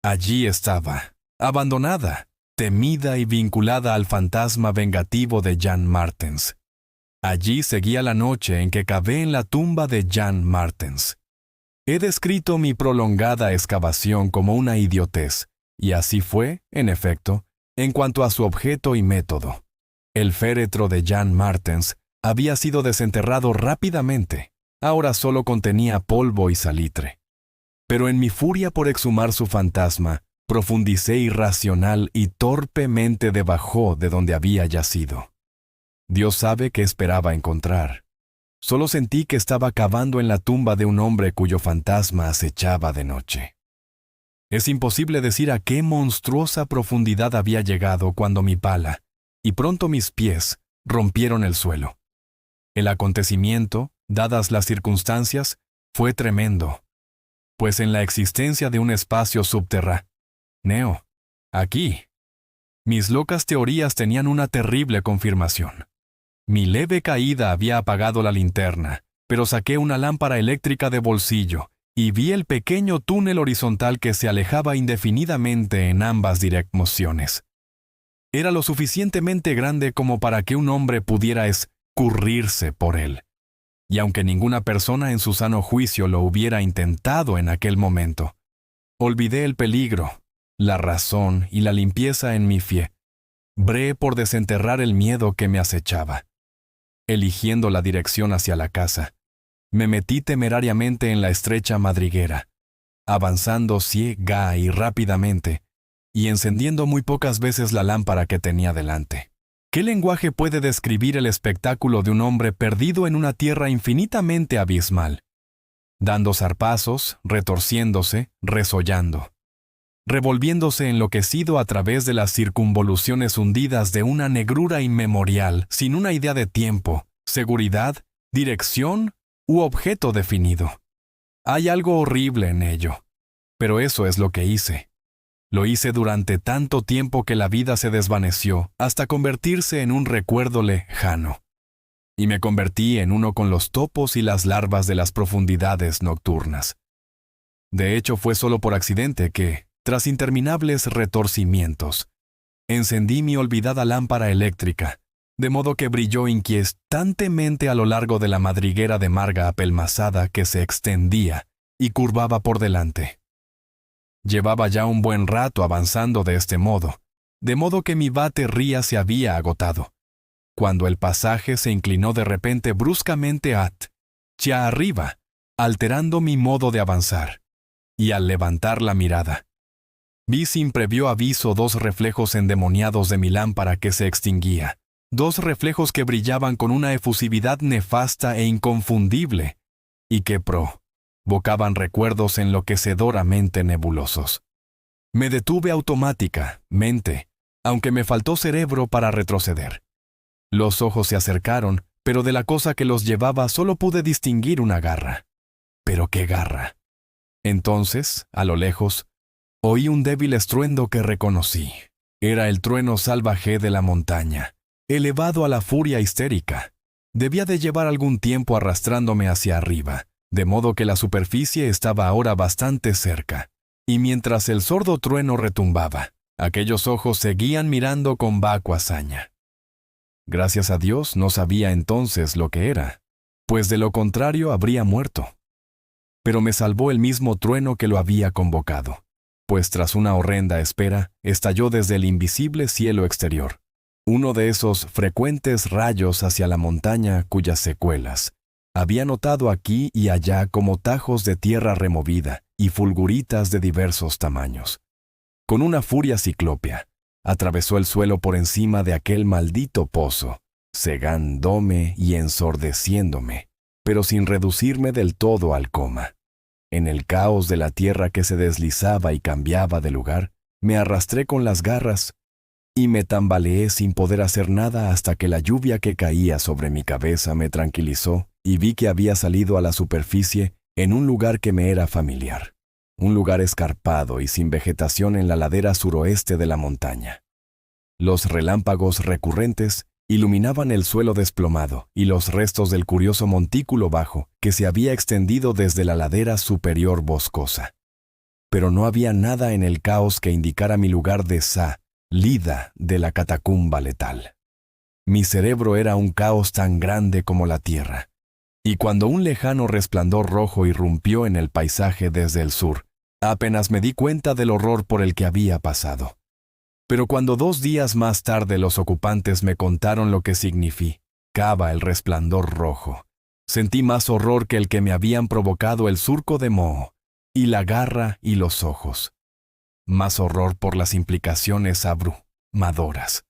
Allí estaba, abandonada, temida y vinculada al fantasma vengativo de Jan Martens. Allí seguía la noche en que cavé en la tumba de Jan Martens. He descrito mi prolongada excavación como una idiotez, y así fue, en efecto, en cuanto a su objeto y método. El féretro de Jan Martens había sido desenterrado rápidamente, ahora solo contenía polvo y salitre. Pero en mi furia por exhumar su fantasma, profundicé irracional y torpemente debajo de donde había yacido. Dios sabe qué esperaba encontrar. Solo sentí que estaba cavando en la tumba de un hombre cuyo fantasma acechaba de noche. Es imposible decir a qué monstruosa profundidad había llegado cuando mi pala, y pronto mis pies, rompieron el suelo. El acontecimiento, dadas las circunstancias, fue tremendo, pues en la existencia de un espacio subterráneo, aquí, mis locas teorías tenían una terrible confirmación. Mi leve caída había apagado la linterna, pero saqué una lámpara eléctrica de bolsillo y vi el pequeño túnel horizontal que se alejaba indefinidamente en ambas direcciones. Era lo suficientemente grande como para que un hombre pudiera escurrirse por él. Y aunque ninguna persona en su sano juicio lo hubiera intentado en aquel momento, olvidé el peligro, la razón y la limpieza en mi fiebre por desenterrar el miedo que me acechaba. Eligiendo la dirección hacia la casa, me metí temerariamente en la estrecha madriguera, avanzando ciega y rápidamente, y encendiendo muy pocas veces la lámpara que tenía delante. ¿Qué lenguaje puede describir el espectáculo de un hombre perdido en una tierra infinitamente abismal, dando zarpazos, retorciéndose, resollando, revolviéndose enloquecido a través de las circunvoluciones hundidas de una negrura inmemorial, sin una idea de tiempo, seguridad, dirección u objeto definido? Hay algo horrible en ello, pero eso es lo que hice. Lo hice durante tanto tiempo que la vida se desvaneció hasta convertirse en un recuerdo lejano. Y me convertí en uno con los topos y las larvas de las profundidades nocturnas. De hecho, fue solo por accidente que, tras interminables retorcimientos, encendí mi olvidada lámpara eléctrica, de modo que brilló inquietantemente a lo largo de la madriguera de marga apelmazada que se extendía y curvaba por delante. Llevaba ya un buen rato avanzando de este modo, de modo que mi batería se había agotado, cuando el pasaje se inclinó de repente bruscamente hacia arriba, alterando mi modo de avanzar, y al levantar la mirada, vi sin previo aviso dos reflejos endemoniados de mi lámpara que se extinguía, dos reflejos que brillaban con una efusividad nefasta e inconfundible, y que provocaban recuerdos enloquecedoramente nebulosos. Me detuve automáticamente, aunque me faltó cerebro para retroceder. Los ojos se acercaron, pero de la cosa que los llevaba solo pude distinguir una garra. ¿Pero qué garra? Entonces, a lo lejos, oí un débil estruendo que reconocí. Era el trueno salvaje de la montaña, elevado a la furia histérica. Debía de llevar algún tiempo arrastrándome hacia arriba, de modo que la superficie estaba ahora bastante cerca. Y mientras el sordo trueno retumbaba, aquellos ojos seguían mirando con vacua hazaña. Gracias a Dios no sabía entonces lo que era, pues de lo contrario habría muerto. Pero me salvó el mismo trueno que lo había convocado, pues tras una horrenda espera, estalló desde el invisible cielo exterior uno de esos frecuentes rayos hacia la montaña cuyas secuelas había notado aquí y allá como tajos de tierra removida y fulguritas de diversos tamaños. Con una furia ciclópea, atravesó el suelo por encima de aquel maldito pozo, cegándome y ensordeciéndome, pero sin reducirme del todo al coma. En el caos de la tierra que se deslizaba y cambiaba de lugar, me arrastré con las garras y me tambaleé sin poder hacer nada hasta que la lluvia que caía sobre mi cabeza me tranquilizó y vi que había salido a la superficie en un lugar que me era familiar. Un lugar escarpado y sin vegetación en la ladera suroeste de la montaña. Los relámpagos recurrentes iluminaban el suelo desplomado y los restos del curioso montículo bajo que se había extendido desde la ladera superior boscosa. Pero no había nada en el caos que indicara mi lugar de salida de la catacumba letal. Mi cerebro era un caos tan grande como la tierra, y cuando un lejano resplandor rojo irrumpió en el paisaje desde el sur, apenas me di cuenta del horror por el que había pasado. Pero cuando 2 días más tarde los ocupantes me contaron lo que significaba el resplandor rojo, sentí más horror que el que me habían provocado el surco de moho, y la garra y los ojos. Más horror por las implicaciones abrumadoras.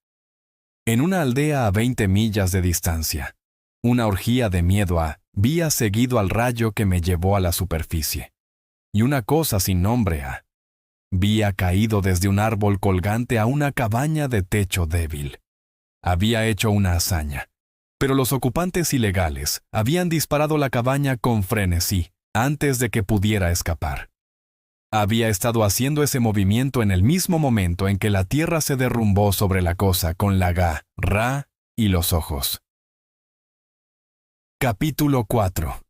En una aldea a 20 millas de distancia, una orgía de miedo había seguido al rayo que me llevó a la superficie. Y una cosa sin nombre había caído desde un árbol colgante a una cabaña de techo débil. Había hecho una hazaña, pero los ocupantes ilegales habían disparado la cabaña con frenesí antes de que pudiera escapar. Había estado haciendo ese movimiento en el mismo momento en que la tierra se derrumbó sobre la cosa con la garra y los ojos. Capítulo 4.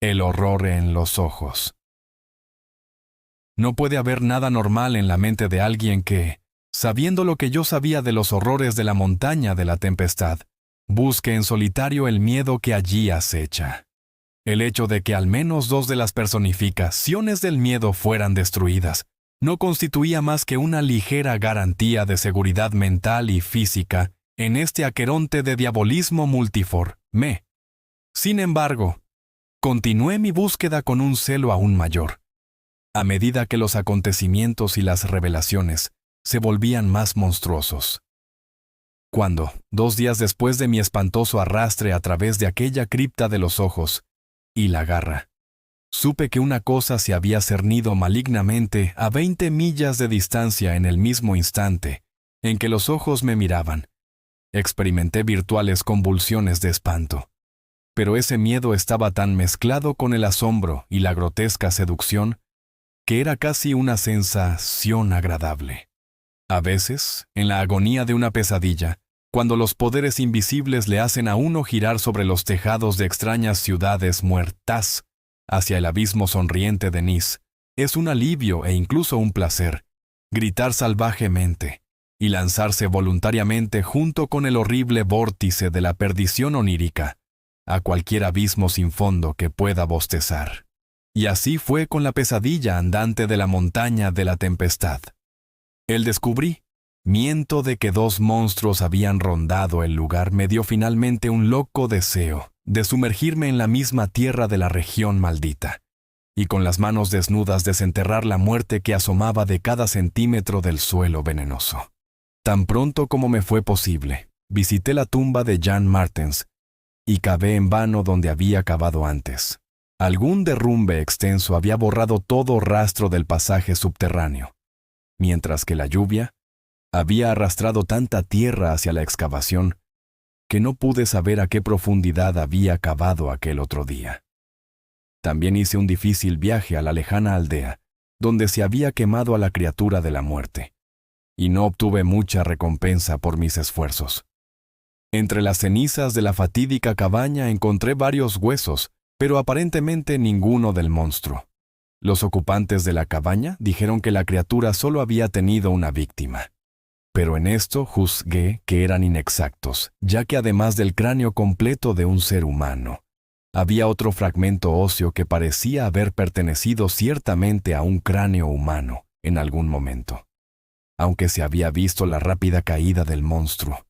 El horror en los ojos. No puede haber nada normal en la mente de alguien que, sabiendo lo que yo sabía de los horrores de la montaña de la tempestad, busque en solitario el miedo que allí acecha. El hecho de que al menos 2 de las personificaciones del miedo fueran destruidas no constituía más que una ligera garantía de seguridad mental y física en este aqueronte de diabolismo multiforme. Sin embargo, continué mi búsqueda con un celo aún mayor, a medida que los acontecimientos y las revelaciones se volvían más monstruosos. Cuando, 2 días después de mi espantoso arrastre a través de aquella cripta de los ojos y la garra, supe que una cosa se había cernido malignamente a 20 millas de distancia en el mismo instante en que los ojos me miraban, experimenté virtuales convulsiones de espanto. Pero ese miedo estaba tan mezclado con el asombro y la grotesca seducción que era casi una sensación agradable. A veces, en la agonía de una pesadilla, cuando los poderes invisibles le hacen a uno girar sobre los tejados de extrañas ciudades muertas hacia el abismo sonriente de Nice, es un alivio e incluso un placer gritar salvajemente y lanzarse voluntariamente junto con el horrible vórtice de la perdición onírica a cualquier abismo sin fondo que pueda bostezar. Y así fue con la pesadilla andante de la montaña de la tempestad. El descubrimiento de que 2 monstruos habían rondado el lugar me dio finalmente un loco deseo de sumergirme en la misma tierra de la región maldita, y con las manos desnudas desenterrar la muerte que asomaba de cada centímetro del suelo venenoso. Tan pronto como me fue posible, visité la tumba de Jan Martens y cavé en vano donde había cavado antes. Algún derrumbe extenso había borrado todo rastro del pasaje subterráneo, mientras que la lluvia había arrastrado tanta tierra hacia la excavación que no pude saber a qué profundidad había cavado aquel otro día. También hice un difícil viaje a la lejana aldea, donde se había quemado a la criatura de la muerte, y no obtuve mucha recompensa por mis esfuerzos. Entre las cenizas de la fatídica cabaña encontré varios huesos, pero aparentemente ninguno del monstruo. Los ocupantes de la cabaña dijeron que la criatura solo había tenido una víctima. Pero en esto juzgué que eran inexactos, ya que además del cráneo completo de un ser humano, había otro fragmento óseo que parecía haber pertenecido ciertamente a un cráneo humano en algún momento. Aunque se había visto la rápida caída del monstruo,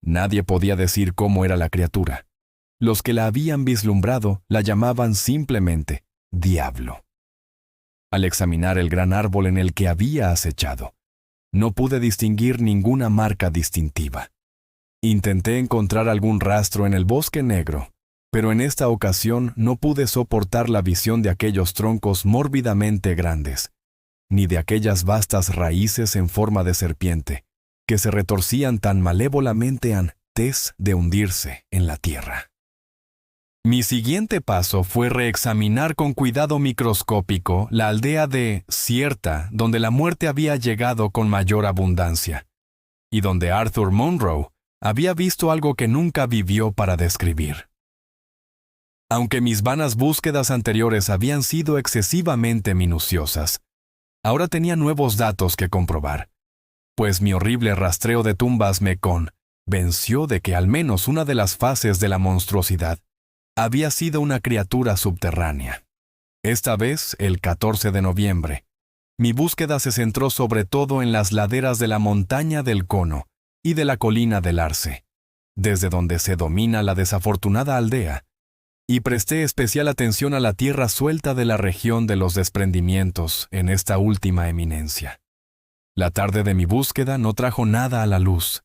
nadie podía decir cómo era la criatura. Los que la habían vislumbrado la llamaban simplemente Diablo. Al examinar el gran árbol en el que había acechado, no pude distinguir ninguna marca distintiva. Intenté encontrar algún rastro en el bosque negro, Pero en esta ocasión no pude soportar la visión de aquellos troncos mórbidamente grandes, ni de aquellas vastas raíces en forma de serpiente, que se retorcían tan malévolamente antes de hundirse en la tierra. Mi siguiente paso fue reexaminar con cuidado microscópico la aldea de Cierta, donde la muerte había llegado con mayor abundancia, y donde Arthur Monroe había visto algo que nunca vivió para describir. Aunque mis vanas búsquedas anteriores habían sido excesivamente minuciosas, ahora tenía nuevos datos que comprobar, pues mi horrible rastreo de tumbas me convenció de que al menos una de las fases de la monstruosidad había sido una criatura subterránea. Esta vez, el 14 de noviembre, mi búsqueda se centró sobre todo en las laderas de la montaña del Cono y de la colina del Arce, desde donde se domina la desafortunada aldea, y presté especial atención a la tierra suelta de la región de los desprendimientos en esta última eminencia. La tarde de mi búsqueda no trajo nada a la luz,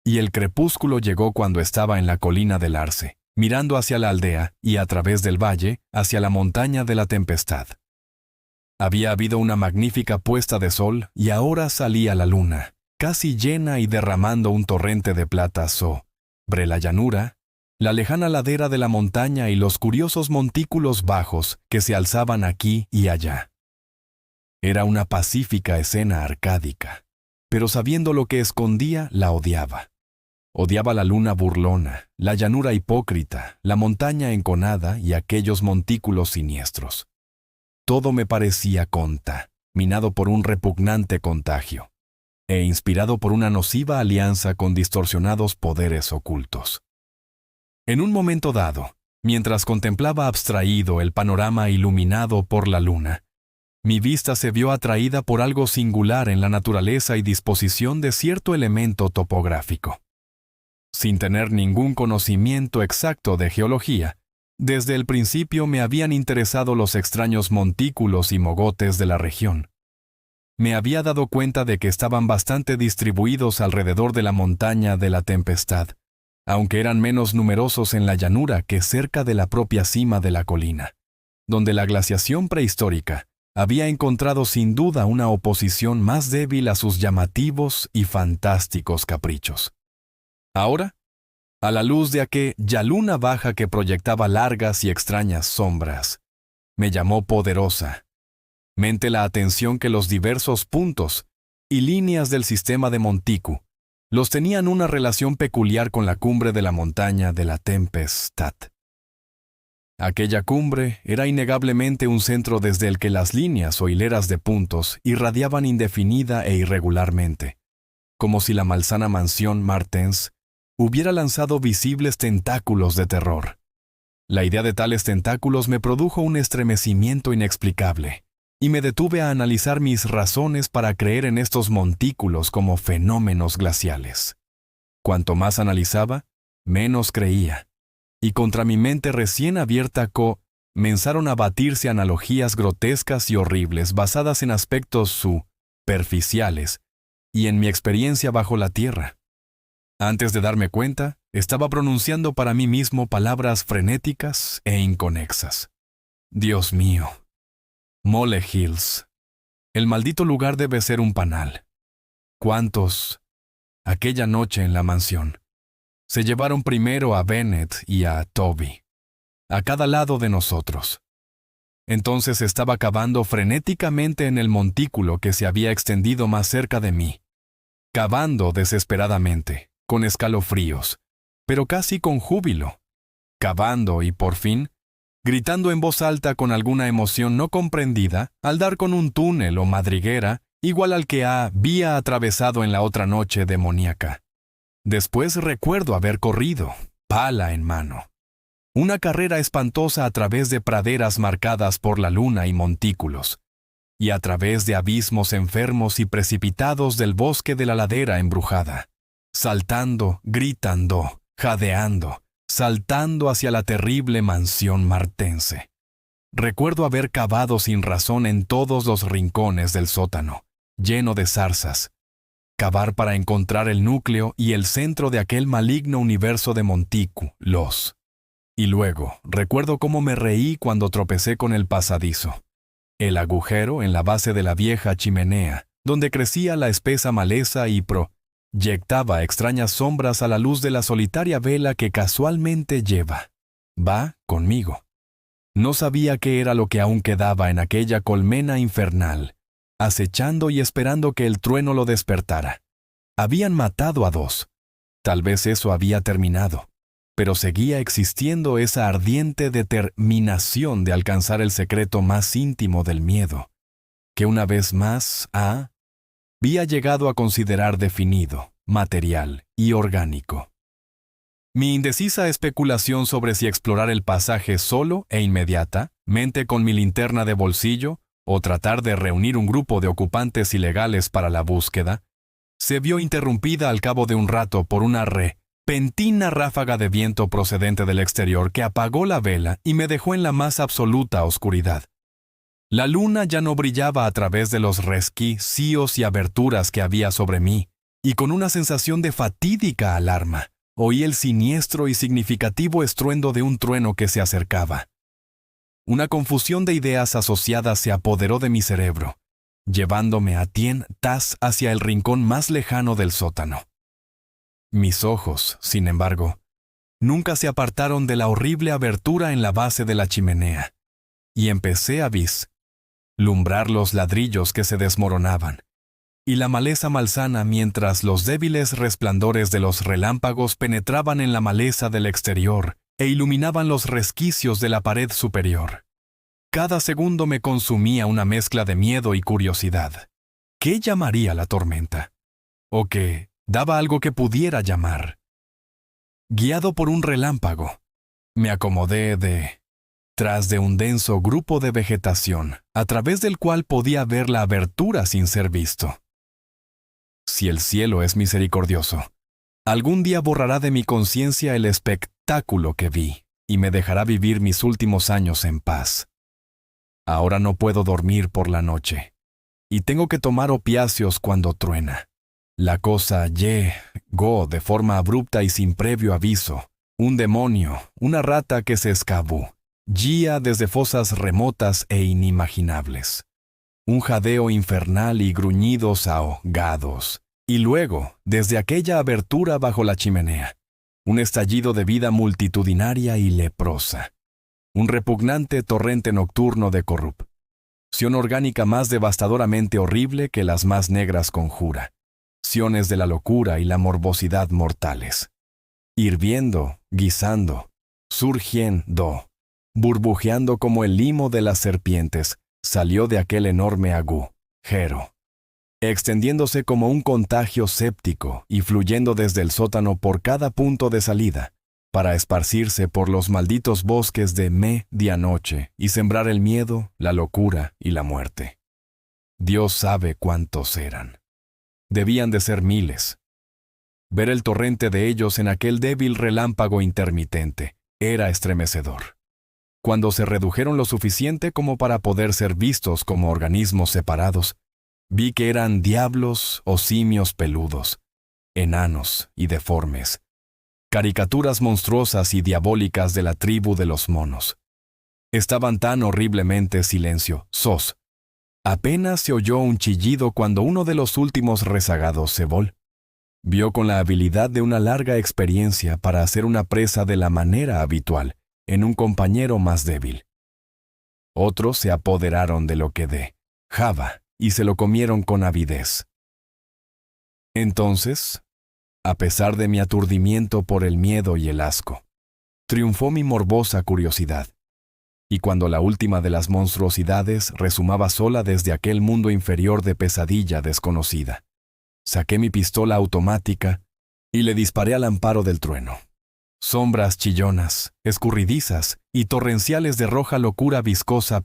y el crepúsculo llegó cuando estaba en la colina del Arce, mirando hacia la aldea y a través del valle hacia la montaña de la tempestad. Había habido una magnífica puesta de sol y ahora salía la luna, casi llena y derramando un torrente de plata sobre la llanura, la lejana ladera de la montaña y los curiosos montículos bajos que se alzaban aquí y allá. Era una pacífica escena arcádica, pero sabiendo lo que escondía, la odiaba. Odiaba la luna burlona, la llanura hipócrita, la montaña enconada y aquellos montículos siniestros. Todo me parecía contaminado por un repugnante contagio, e inspirado por una nociva alianza con distorsionados poderes ocultos. En un momento dado, mientras contemplaba abstraído el panorama iluminado por la luna, mi vista se vio atraída por algo singular en la naturaleza y disposición de cierto elemento topográfico. Sin tener ningún conocimiento exacto de geología, desde el principio me habían interesado los extraños montículos y mogotes de la región. Me había dado cuenta de que estaban bastante distribuidos alrededor de la montaña de la tempestad, aunque eran menos numerosos en la llanura que cerca de la propia cima de la colina, donde la glaciación prehistórica había encontrado sin duda una oposición más débil a sus llamativos y fantásticos caprichos. Ahora, a la luz de aquella luna baja que proyectaba largas y extrañas sombras, me llamó poderosamente la atención que los diversos puntos y líneas del sistema de Monticu los tenían una relación peculiar con la cumbre de la montaña de la tempestad. Aquella cumbre era innegablemente un centro desde el que las líneas o hileras de puntos irradiaban indefinida e irregularmente, como si la malsana mansión Martens hubiera lanzado visibles tentáculos de terror. La idea de tales tentáculos me produjo un estremecimiento inexplicable, y me detuve a analizar mis razones para creer en estos montículos como fenómenos glaciales. Cuanto más analizaba, menos creía, y contra mi mente recién abierta comenzaron a batirse analogías grotescas y horribles basadas en aspectos superficiales y en mi experiencia bajo la tierra. Antes de darme cuenta, estaba pronunciando para mí mismo palabras frenéticas e inconexas. Dios mío. Mole Hills. El maldito lugar debe ser un panal. ¿Cuántos, aquella noche en la mansión, se llevaron primero a Bennett y a Toby, a cada lado de nosotros? Entonces estaba cavando frenéticamente en el montículo que se había extendido más cerca de mí, cavando desesperadamente, con escalofríos, pero casi con júbilo, cavando y por fin, gritando en voz alta con alguna emoción no comprendida al dar con un túnel o madriguera igual al que había atravesado en la otra noche demoníaca. Después recuerdo haber corrido, pala en mano, una carrera espantosa a través de praderas marcadas por la luna y montículos, y a través de abismos enfermos y precipitados del bosque de la ladera embrujada, saltando, gritando, jadeando, saltando hacia la terrible mansión martense. Recuerdo haber cavado sin razón en todos los rincones del sótano, lleno de zarzas, cavar para encontrar el núcleo y el centro de aquel maligno universo de montículos, Y luego, recuerdo cómo me reí cuando tropecé con el pasadizo. El agujero en la base de la vieja chimenea, donde crecía la espesa maleza y proyectaba extrañas sombras a la luz de la solitaria vela que casualmente va conmigo. No sabía qué era lo que aún quedaba en aquella colmena infernal, acechando y esperando que el trueno lo despertara. Habían matado a 2. Tal vez eso había terminado, pero seguía existiendo esa ardiente determinación de alcanzar el secreto más íntimo del miedo, que una vez más había llegado a considerar definido, material y orgánico. Mi indecisa especulación sobre si explorar el pasaje solo e inmediatamente con mi linterna de bolsillo o tratar de reunir un grupo de ocupantes ilegales para la búsqueda, se vio interrumpida al cabo de un rato por una repentina ráfaga de viento procedente del exterior que apagó la vela y me dejó en la más absoluta oscuridad. La luna ya no brillaba a través de los resquicios y aberturas que había sobre mí, y con una sensación de fatídica alarma, oí el siniestro y significativo estruendo de un trueno que se acercaba. Una confusión de ideas asociadas se apoderó de mi cerebro, llevándome a tientas hacia el rincón más lejano del sótano. Mis ojos, sin embargo, nunca se apartaron de la horrible abertura en la base de la chimenea, y empecé a vislumbrar los ladrillos que se desmoronaban, y la maleza malsana mientras los débiles resplandores de los relámpagos penetraban en la maleza del exterior e iluminaban los resquicios de la pared superior. Cada segundo me consumía una mezcla de miedo y curiosidad. ¿Qué llamaría la tormenta? ¿O qué daba algo que pudiera llamar? Guiado por un relámpago, me acomodé tras de un denso grupo de vegetación, a través del cual podía ver la abertura sin ser visto. Si el cielo es misericordioso, algún día borrará de mi conciencia el espectáculo que vi y me dejará vivir mis últimos años en paz. Ahora no puedo dormir por la noche, y tengo que tomar opiáceos cuando truena. La cosa llegó de forma abrupta y sin previo aviso. Un demonio, una rata que se escabullía desde fosas remotas e inimaginables. Un jadeo infernal y gruñidos ahogados. Y luego, desde aquella abertura bajo la chimenea, un estallido de vida multitudinaria y leprosa. Un repugnante torrente nocturno de corrupción orgánica más devastadoramente horrible que las más negras conjuraciones de la locura y la morbosidad mortales. Hirviendo, guisando, surgiendo, burbujeando como el limo de las serpientes, salió de aquel enorme agujero, extendiéndose como un contagio séptico y fluyendo desde el sótano por cada punto de salida, para esparcirse por los malditos bosques de medianoche y sembrar el miedo, la locura y la muerte. Dios sabe cuántos eran. Debían de ser miles. Ver el torrente de ellos en aquel débil relámpago intermitente era estremecedor. Cuando se redujeron lo suficiente como para poder ser vistos como organismos separados, vi que eran diablos o simios peludos, enanos y deformes, caricaturas monstruosas y diabólicas de la tribu de los monos. Estaban tan horriblemente silenciosos. Apenas se oyó un chillido cuando uno de los últimos rezagados se volvió con la habilidad de una larga experiencia para hacer una presa de la manera habitual en un compañero más débil. Otros se apoderaron de lo que dejaba y se lo comieron con avidez. Entonces, a pesar de mi aturdimiento por el miedo y el asco, triunfó mi morbosa curiosidad. Y cuando la última de las monstruosidades resumaba sola desde aquel mundo inferior de pesadilla desconocida, saqué mi pistola automática y le disparé al amparo del trueno. Sombras chillonas, escurridizas y torrenciales de roja locura viscosa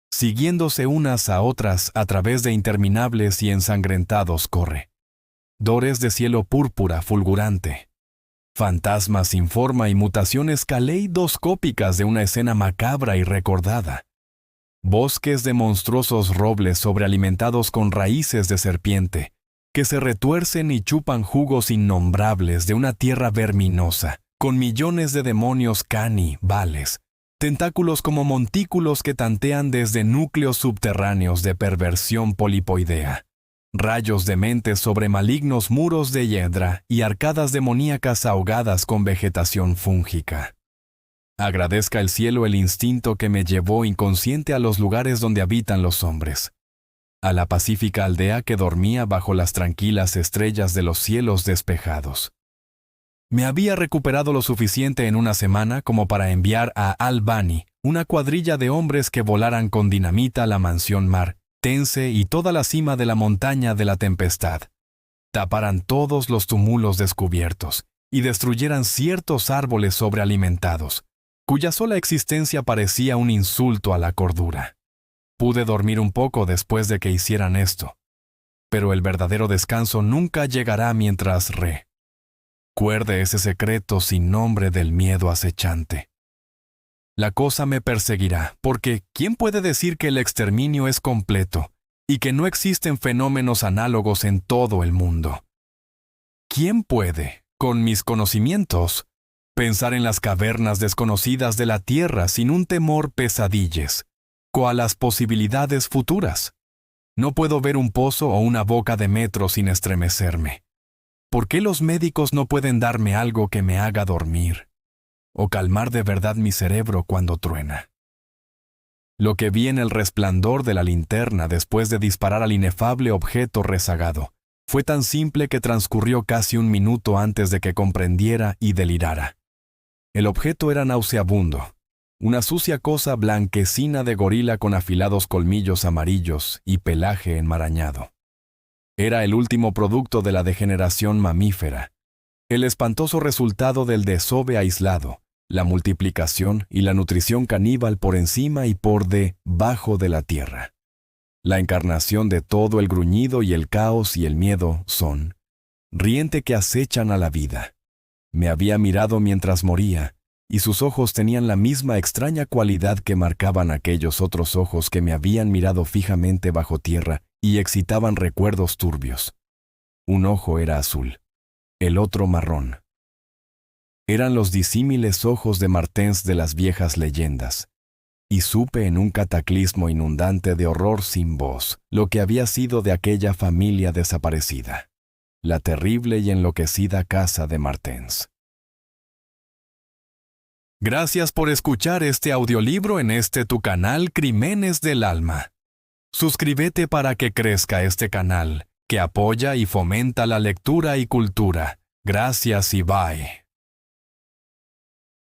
siguiéndose unas a otras a través de interminables y ensangrentados corredores de cielo púrpura fulgurante. Fantasmas sin forma y mutaciones caleidoscópicas de una escena macabra y recordada. Bosques de monstruosos robles sobrealimentados con raíces de serpiente, que se retuercen y chupan jugos innombrables de una tierra verminosa, con millones de demonios caníbales, tentáculos como montículos que tantean desde núcleos subterráneos de perversión polipoidea, rayos de mentes sobre malignos muros de hiedra y arcadas demoníacas ahogadas con vegetación fúngica. Agradezca el cielo el instinto que me llevó inconsciente a los lugares donde habitan los hombres, a la pacífica aldea que dormía bajo las tranquilas estrellas de los cielos despejados. Me había recuperado lo suficiente en una semana como para enviar a Al-Bani una cuadrilla de hombres que volaran con dinamita la mansión Martense y toda la cima de la montaña de la tempestad, taparan todos los túmulos descubiertos y destruyeran ciertos árboles sobrealimentados, cuya sola existencia parecía un insulto a la cordura. Pude dormir un poco después de que hicieran esto, pero el verdadero descanso nunca llegará mientras recuerde ese secreto sin nombre del miedo acechante. La cosa me perseguirá, porque ¿quién puede decir que el exterminio es completo y que no existen fenómenos análogos en todo el mundo? ¿Quién puede, con mis conocimientos, pensar en las cavernas desconocidas de la Tierra sin un temor pesadilles, cual las posibilidades futuras? No puedo ver un pozo o una boca de metro sin estremecerme. ¿Por qué los médicos no pueden darme algo que me haga dormir o calmar de verdad mi cerebro cuando truena? Lo que vi en el resplandor de la linterna después de disparar al inefable objeto rezagado fue tan simple que transcurrió casi un minuto antes de que comprendiera y delirara. El objeto era nauseabundo, una sucia cosa blanquecina de gorila con afilados colmillos amarillos y pelaje enmarañado. Era el último producto de la degeneración mamífera, el espantoso resultado del desove aislado, la multiplicación y la nutrición caníbal por encima y por debajo de la tierra. La encarnación de todo el gruñido y el caos y el miedo son riente que acechan a la vida. Me había mirado mientras moría, y sus ojos tenían la misma extraña cualidad que marcaban aquellos otros ojos que me habían mirado fijamente bajo tierra y excitaban recuerdos turbios. Un ojo era azul, el otro marrón. Eran los disímiles ojos de Martens de las viejas leyendas, y supe en un cataclismo inundante de horror sin voz lo que había sido de aquella familia desaparecida, la terrible y enloquecida casa de Martens. Gracias por escuchar este audiolibro en tu canal Crímenes del Alma. Suscríbete para que crezca este canal, que apoya y fomenta la lectura y cultura. Gracias y bye.